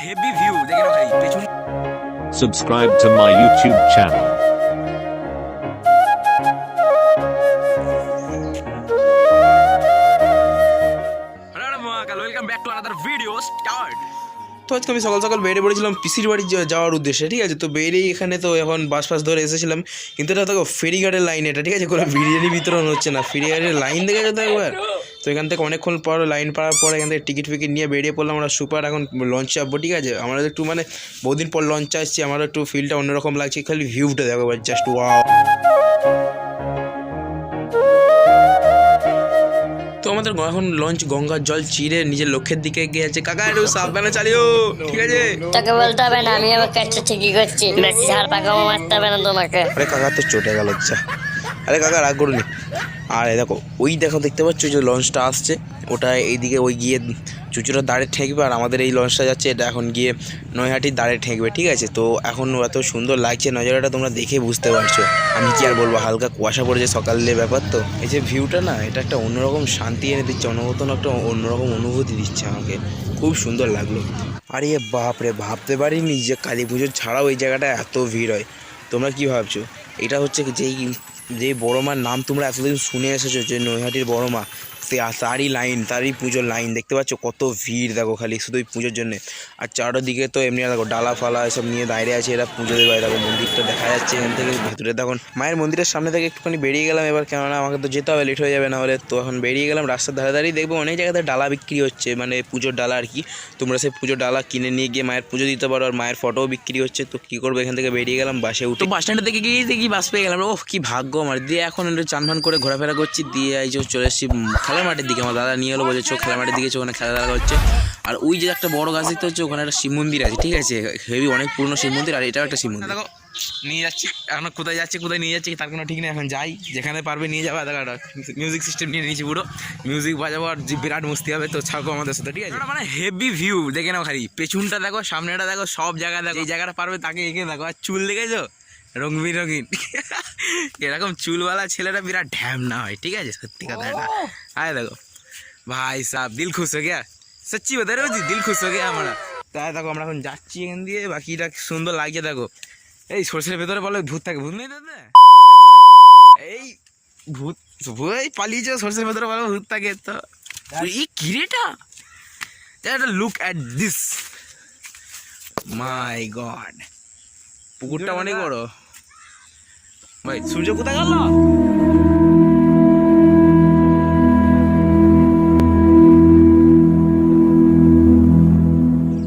Heavy view দেখে নাও ভাই পেছন। Subscribe to my YouTube channel. Welcome back to another video start. তো আজকে আমি সকাল সকাল বেরিয়ে পড়েছিলাম পিসির বাড়ি যাওয়ার উদ্দেশ্যে, ঠিক আছে। তো বেরিয়ে এখানে তো এখন বাস ফাস ধরে এসেছিলাম, কিন্তু এটা দেখো ফেরিঘাটের লাইন, এটা ঠিক আছে, কোনো বিরিয়ানি বিতরণ হচ্ছে না, ফেরিঘাটের লাইন দেখেছো তো একবার। তো এখান থেকে অনেকক্ষণ পর লাইন পাওয়ার পর এখান থেকে টিকিট ফিকিট নিয়ে বেরিয়ে পড়লাম আমরা সুপার। এখন লঞ্চ চাপবো, ঠিক আছে। আমরা একটু মানে বহুদিন পর লঞ্চ আসছি, আমারও একটু ফিলটা অন্যরকম লাগছে। খালি ভিউটা দেখো এবার, জাস্ট ওয়াও। তো আমাদের এখন লঞ্চ গঙ্গার জল চিরে নিজের লক্ষ্যের দিকে গিয়েছে। কাকা একটু সাবধানে চালিও, ঠিক আছে। তোকে বলতে হবে না, আমি আমার কাজটা ঠিকই করছি, বেশি ঝাড় পাকামো মারতে হবে না তোমাকে। আরে কাকা তো চটে গেল, আচ্ছা। আরে কাকা রাগ করুনি। আর দেখো ওই দেখো দেখতে পাচ্ছ যে লঞ্চটা আসছে, ওটা এইদিকে ওই গিয়ে চুচুড়ার দাঁড়ে ঠেকবে, আর আমাদের এই লঞ্চটা যাচ্ছে এটা এখন গিয়ে নৈহাটির দাঁড়ে ঠেকবে, ঠিক আছে। তো এখন এত সুন্দর লাগছে নজারাটা, তোমরা দেখে বুঝতে পারছো। আমি কি আর বলবো, হালকা কুয়াশা পড়েছে সকালের ব্যাপার, তো এই যে ভিউটা না, এটা একটা অন্যরকম শান্তি এনে দিচ্ছে, অন্যতম একটা অন্যরকম অনুভূতি দিচ্ছে আমাকে, খুব সুন্দর লাগলো। আর এ বাপরে, ভাবতে পারিনি যে কালী পুজোর ছাড়াও এই জায়গাটা এত ভিড় হয়। তোমরা কি ভাবছো? এটা হচ্ছে যেই বড় মার নাম তোমরা এতদিন শুনে এসেছো, যে নৈহাটির বড় মা, তারই লাইন, তারই পুজোর লাইন দেখতে পাচ্ছ, কত ভিড় দেখো খালি শুধু ওই পুজোর জন্যে। আর চারোদিকে তো এমনি দেখো ডালা ফালা এসব নিয়ে দাঁড়িয়ে আছে, এরা পুজো দেবে। দেখো মন্দিরটা দেখা যাচ্ছে এখান থেকে ভেতরে, তখন মায়ের মন্দিরের সামনে থেকে একটুখানি বেরিয়ে গেলাম এবার, কেননা আমাকে তো যেতে হবে, লেট হয়ে যাবে না হলে। তো এখন বেরিয়ে গেলাম রাস্তার ধারে দাঁড়িয়ে, দেখবো অনেক জায়গাতে ডালা বিক্রি হচ্ছে, মানে পুজোর ডালা আর কি। তোমরা সেই পুজোর ডালা কিনে নিয়ে গিয়ে মায়ের পুজো দিতে পারো, আর মায়ের ফটোও বিক্রি হচ্ছে। তো কী করবো, এখান থেকে বেরিয়ে গেলাম, বাসে উঠে বাস স্ট্যান্ডে থেকে গিয়ে দেখি বাস পেয়ে গেলাম। ওহ কি ভাগ্য আমার। দিয়ে এখন একটু চানভান করে ঘোরাফেরা করছি, দিয়ে এই যে চলে এসেছি খেলার মাঠের দিকে। আমার দাদা নিয়ে এলো, বলেছো খেলার মাঠের দিকে, ওখানে খেলা দেখা হচ্ছে। আর ওই যে একটা বড় গাছ দেখতে হচ্ছে, ওখানে একটা শিব মন্দির আছে, ঠিক আছে, হেভি অনেক পুরনো শিব মন্দির, আর এটাও একটা শিব মন্দির। দেখো নিয়ে যাচ্ছি, এখন কোথায় যাচ্ছি কোথায় নিয়ে যাচ্ছি তার কোনো ঠিক নেই, এখন যাই যেখানে পারবে নিয়ে যাবে। দেখো মিউজিক সিস্টেম নিয়ে নিয়েছি পুরো, মিউজিক বাজাবো আর বিরাট মস্তি হবে। তো থাকো আমাদের সাথে, ঠিক আছে। মানে হেভি ভিউ দেখে নাও খালি, পেছনটা দেখো, সামনেটা দেখো, সব জায়গা দেখো। এই জায়গাটা পারবে তাকে এঁকে দেখো। আর চুল দেখেছো রঙ বিরঙিন, এরকম চুলওয়ালা ছেলেটা বিরাট ঢ্যামনা হয়, ঠিক আছে, সত্যি কথা এটা। আয় দেখো ভাই সাহেব, দিল খুশ হয়ে গিয়া, সচ্চি বলতে রয়েছি, দিল খুশ হয়ে গিয়া আমরা। তাই দেখো আমরা এখন যাচ্ছি এখান দিয়ে, বাকিটা সুন্দর লাগছে দেখো। এই সর্ষের ভেতরে বলে ভূত থাকে, ভূত নেই দাদা, এই ভূত এই পালিয়েছে সর্ষের ভেতরে বলে ভূত থাকে। তো এই কিরেটা, look at this, my god, পুকুরটা অনেক বড় ভাই। সূর্য কোথায় গেল?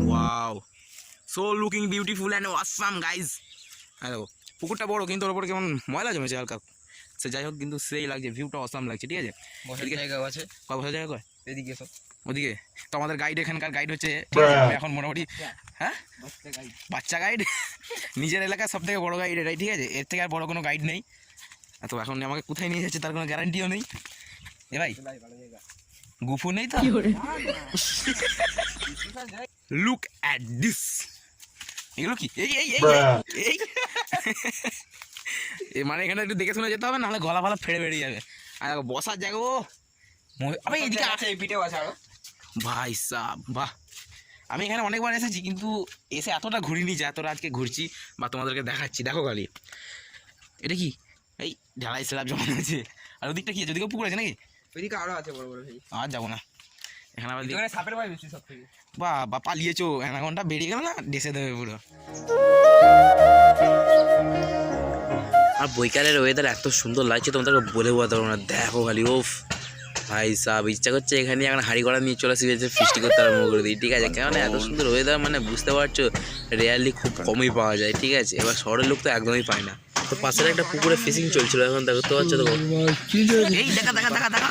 Wow, so looking beautiful and awesome guys. Hello, পুকুরটা বড় কিন্তু ওর উপরে কেমন ময়লা জমেছে হালকা, সে যাই হোক, কিন্তু সেই লাগছে, ভিউটা অসাম লাগছে, ঠিক আছে। বসার জায়গাও আছে, বসার জায়গা কয় এদিকে সব ওদিকে। তো আমাদের গাইড, এখানকার গাইড হচ্ছে, এখন মোটামুটি, হ্যাঁ বাচ্চা গাইড, নিজের এলাকার সব থেকে বড় গাইড এটাই, ঠিক আছে, এর থেকে আর বড় কোনো গাইড নেই। তো এখন আমাকে কোথায় নিয়ে যাচ্ছে তার কোনো গ্যারান্টিও নেই। এ ভাই গুফু নেই তো। লুক অ্যাট দিস, এগুলো কি? এই এই এই এই এই মানে এখানে একটু দেখে শুনে যেতে হবে, নাহলে গলা ফালা ফেড়ে বেরিয়ে যাবে। আর বসার জায়গা, ও আমি এদিকে আছে, এই পিঠেও আছে আরো ভাই সাহ, বাহ। আমি এখানে অনেকবার এসেছি, কিন্তু এসে এতটা ঘুরিনি যে এতটা আজকে ঘুরছি বা তোমাদেরকে দেখাচ্ছি। দেখো খালি এটা কি, এই ঢালাই স্ল্যাব জমা আছে। আর ওদিকটা কি আছে, ওদিকে পুকুর আছে নাকি? ওইদিকে আরো আছে বড় বড় ভাই, আর যাবো না এখানে আবার। এখানে সাপের ভয় বেশি সব থেকে। বা পালিয়েছো, ঘন্টা বেরিয়ে গেল না, ডেসে দেবে পুরো। আর বৈকালের ওয়েদার এত সুন্দর লাগছে, তোমাদেরকে বলে বোঝাতে পারবো না। দেখো খালি, ওফ ভাই সাহেব, ইচ্ছা করছে এখানে এখন হাঁড়ি কড়া নিয়ে চলে আসবে, ফিস্টি করতে আরম্ভ করে দিই, ঠিক আছে। কেন এত সুন্দর ওয়েদার, মানে বুঝতে পারছো, রেয়ারলি খুব কমই পাওয়া যায়, ঠিক আছে। এবার শহরের লোক তো একদমই পায় না। তো পাশের একটা পুকুরে ফিশিং চলছিল, এখন দেখতে পাচ্ছ, দেখো এই দেখা দেখা দেখা দেখা,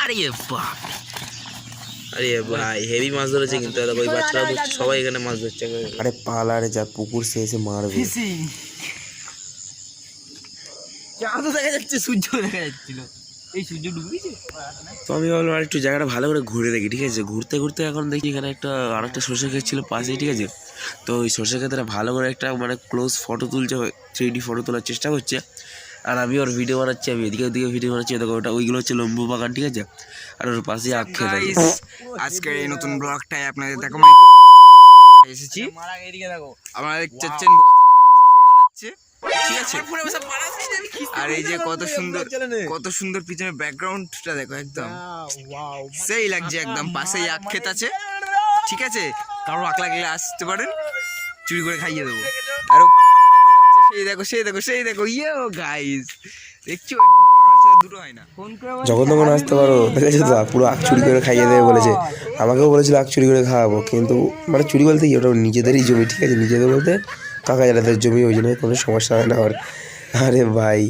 আরে বাপ, আরে ভাই হেভি মাছ ধরেছে কিন্তু। ওই বাচ্চারা সবাই এখানে মাছ ধরছে। আরে পালারে যা পুকুর, সে এসে মারবে। চাঁদ দেখা যাচ্ছে, সূর্য দেখা যাচ্ছিল, এই সূর্য ডুবেছে। তো আমি ভাবলাম আর একটু জায়গাটা ভালো করে ঘুরে দেখি, ঠিক আছে। ঘুরতে ঘুরতে এখন দেখি এখানে আর একটা সর্ষে ক্ষেত ছিল পাশেই, ঠিক আছে। তো ওই সর্ষে ক্ষেত্রে ভালো করে একটা মানে ক্লোজ ফটো তুলছে, 3D ফটো তোলার চেষ্টা করছে। আর আমি ওর ভিডিও বানাচ্ছি, আমি এদিকে ওদিকে ভিডিও বানাচ্ছি। দেখো ওটা, ওইগুলো হচ্ছে লম্বু বাগান, ঠিক আছে। আর ওর পাশে আখ খেত আছে। আজকের এই নতুন ব্লগটাই আপনাদের দেখো এসেছি মারা এদিকে দেখো আমরা দেখছেন বানাচ্ছে ঠিক আছে আর এই যে কত সুন্দর পিছনে ব্যাকগ্রাউন্ডটা দেখো একদম সেই লাগছে একদম পাশেই আখ ক্ষেত আছে ঠিক আছে কারো আখ লাগলে আসতে পারেন চুরি করে খাইয়ে দেবো আর সেই দেখো ইয়েও গাইস দেখছো দুটো হয় না যখন তখন আসতে পারো দেখেছো তো পুরো আখ চুরি করে খাইয়ে দেবে বলেছে আমাকেও বলেছিল আখ চুরি করে খাওয়াবো কিন্তু মানে চুরি বলতে কি ওটা নিজেদেরই জমি ঠিক আছে নিজেদের বলতে কাকা যাদের জমি ওই জন্য কোনো সমস্যা হয় না আর আরে ভাই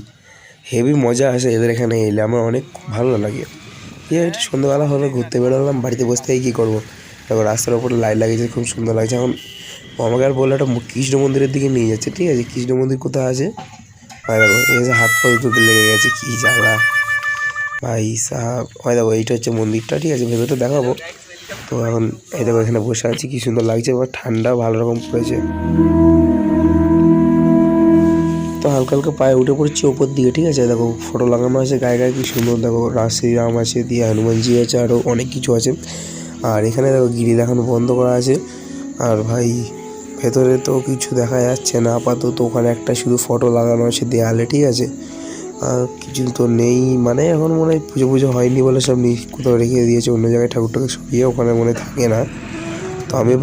হেভি মজা আসে এদের এখানে এলে আমার অনেক ভালো লাগে একটু সন্ধ্যাবেলা হলো ঘুরতে বেরোলাম বাড়িতে বসে থেকে কী করবো তারপর রাস্তার ওপরে লাইট লাগিয়েছে খুব সুন্দর লাগছে এখন আমাকে আর বললো একটা কৃষ্ণ মন্দিরের দিকে নিয়ে যাচ্ছে ঠিক আছে কৃষ্ণ মন্দির কোথায় আছে ভাই দেখো এই যে হাত পা দুটো লেগে গেছে কী জ্বালা ভাই সাহাব হয় দেখো এইটা হচ্ছে মন্দিরটা ঠিক আছে ভেতরটা দেখাবো তো এখন এই দেখো এখানে বসে আছি কি সুন্দর লাগছে এবার ঠান্ডা ভালো রকম পড়েছে তো হালকা হালকা পায়ে উঠে পড়ছি ওপর দিকে ঠিক আছে দেখো ফটো লাগানো আছে গায়ে গায়ে কি সুন্দর দেখো শ্রীরাম আছে দিয়ে হনুমানজি আছে আরও অনেক কিছু আছে আর এখানে দেখো গিরি দেখানো বন্ধ করা আছে আর ভাই ভেতরে তো কিছু দেখা যাচ্ছে না আপাতত ওখানে একটা শুধু ফটো লাগানো আছে দেয়ালে ঠিক আছে আর কিছু তো নেই মানে এখন মনে হয় পুজো হয়নি বলে সব কোথাও রেখে দিয়েছে অন্য জায়গায় ঠাকুরটাকে সরিয়ে ওখানে মনে থাকে না তো আমি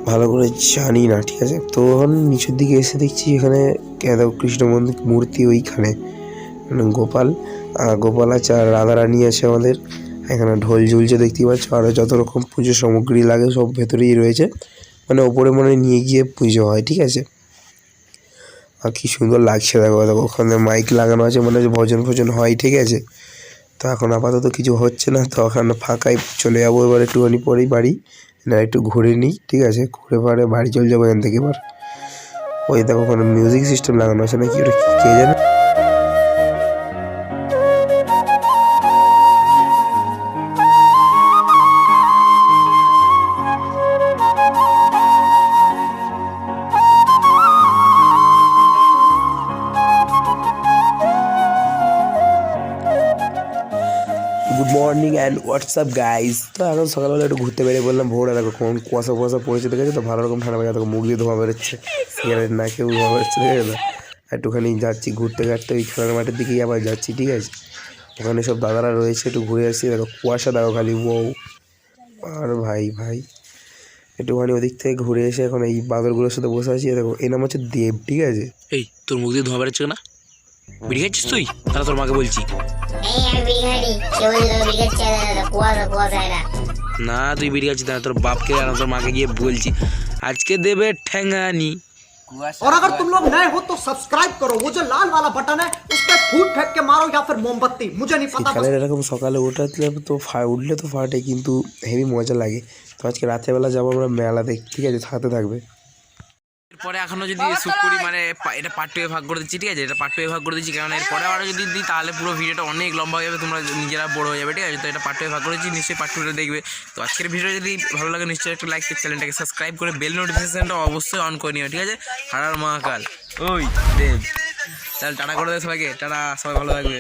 ভালো করে জানি না ঠিক আছে তো এখন নিচের দিকে এসে দেখছি এখানে দেখো কৃষ্ণ মন্দির মূর্তি ওইখানে গোপাল আছে আর রাধারানী আছে আমাদের এখানে ঢোল ঝুলছে দেখতেই পাচ্ছ আরও যত রকম পুজো সামগ্রী লাগে সব ভেতরেই রয়েছে মানে ওপরে মনে নিয়ে গিয়ে পুজো হয় ঠিক আছে আর কি সুন্দর লাগছে দেখো ওখানে মাইক লাগানো আছে মানে ভজন হয় ঠিক আছে তো এখন আপাতত কিছু হচ্ছে না তো ওখানে ফাঁকায় চলে যাবো এবার একটুখানি পরেই বাড়ি না একটু ঘুরে নিই ঠিক আছে ঘুরে পরে বাড়ি চলে যাবো এখান থেকে এবার ওই দেখো ওখানে মিউজিক সিস্টেম লাগানো আছে নাকি ওটা কে জানে good morning and WhatsApp guys তো এখন সকালবেলা একটু ঘুরতে বেরিয়ে বললাম ভোরে দেখো কোন কুয়াশা পড়েছে দেখেছে তো ভালো রকম ঠান্ডা লাগে দেখো মুখ দিয়ে ধোঁয়া বেরোচ্ছে সিগারেট না খেয়েও ধোঁয়া বেরোচ্ছে দেখে তো একটুখানি যাচ্ছি ঘুরতে ঘাটতে ওই খেলার মাঠের দিকেই আবার যাচ্ছি ঠিক আছে ওখানে সব দাদারা রয়েছে একটু ঘুরে আসছি দেখো কুয়াশা দেখো খালি বউ আর ভাই একটুখানি ওদিক থেকে ঘুরে এসে এখন এই বাদরগুলোর সাথে বসে আছি দেখো এই নাম হচ্ছে দেব ঠিক আছে এই তোর মুখ দিয়ে ধোঁয়া বেরোচ্ছে না বিড়ি খাচ্ছিস তুই তাহলে তোর মাকে বলছি না তুই বিড়ি খাচ্ছিস না তোর বাপকে আর তোর মাকে গিয়ে বলছি আজকে দেবে ঠ্যাঙ্গানি और अगर तुम लोग नए हो तो सब्सक्राइब करो वो जो लाल वाला बटन है उस पर फूट फेंक के मारो या फिर मोमबत्ती मुझे नहीं पता শীতকালে এরকম সকালে উঠলে তো উঠলে তো ফাটে কিন্তু হেভি মজা লাগে তো আজকে রাত্রেবেলা যাবো আমরা মেলা দেখ ঠিক আছে থাকতে থাকবে এরপরে এখনো যদি শুট করি মানে এটা পার্ট 2 এ ভাগ করে দিচ্ছি ঠিক আছে এটা পার্ট 2 এ ভাগ করে দিচ্ছি কারণ এরপরে আরও যদি দিই তাহলে পুরো ভিডিওটা অনেক লম্বা হয়ে যাবে তোমরা নিজেরা বড় হয়ে যাবে ঠিক আছে তো এটা পার্ট 2 এ ভাগ করেছি নিশ্চয়ই পার্ট 2 দেখবে তো আজকের ভিডিও যদি ভালো লাগে নিশ্চয়ই একটা লাইক চ্যানেলটাকে সাবস্ক্রাইব করে বেল নোটিফিকেশনটা অবশ্যই অন করে নিও ঠিক আছে হারার মহাকাল ওই দেব চল টাটা করে দে সবাইকে টাটা সবাই ভালো থাকবে